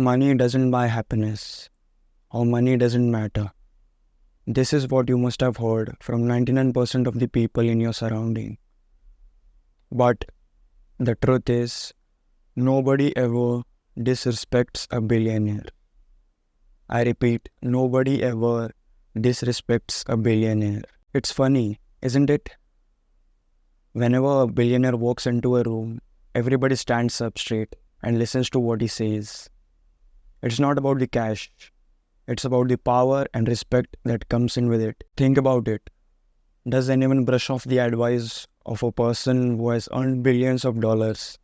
Money doesn't buy happiness, or money doesn't matter. This is what you must have heard from 99% of the people in your surrounding. But the truth is, nobody ever disrespects a billionaire. I repeat, nobody ever disrespects a billionaire. It's funny, isn't it? Whenever a billionaire walks into a room, everybody stands up straight and listens to what he says. It's not about the cash. It's about the power and respect that comes in with it. Think about it. Does anyone brush off the advice of a person who has earned billions of dollars?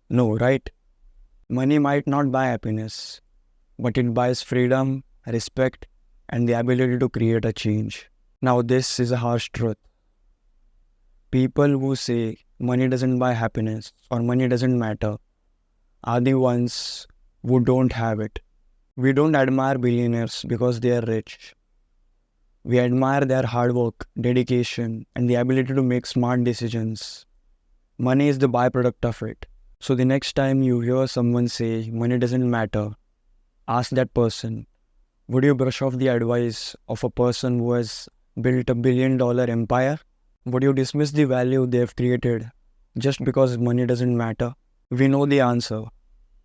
No, right? Money might not buy happiness, but it buys freedom, respect, and the ability to create a change. Now, this is a harsh truth. People who say money doesn't buy happiness or money doesn't matter are the ones who don't have it. We don't admire billionaires because they are rich. We admire their hard work, dedication, and the ability to make smart decisions. Money is the byproduct of it. So the next time you hear someone say money doesn't matter, ask that person, would you brush off the advice of a person who has built $1 billion empire? Would you dismiss the value they have created just because money doesn't matter? We know the answer.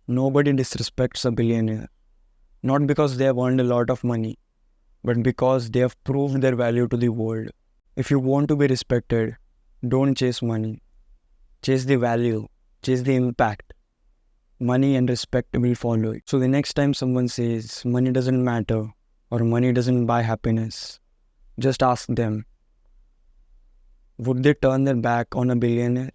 Nobody disrespects a billionaire. Not because they have earned a lot of money, but because they have proved their value to the world. If you want to be respected, don't chase money. Chase the value. Chase the impact. Money and respect will follow it. So the next time someone says money doesn't matter or money doesn't buy happiness, just ask them, would they turn their back on a billionaire?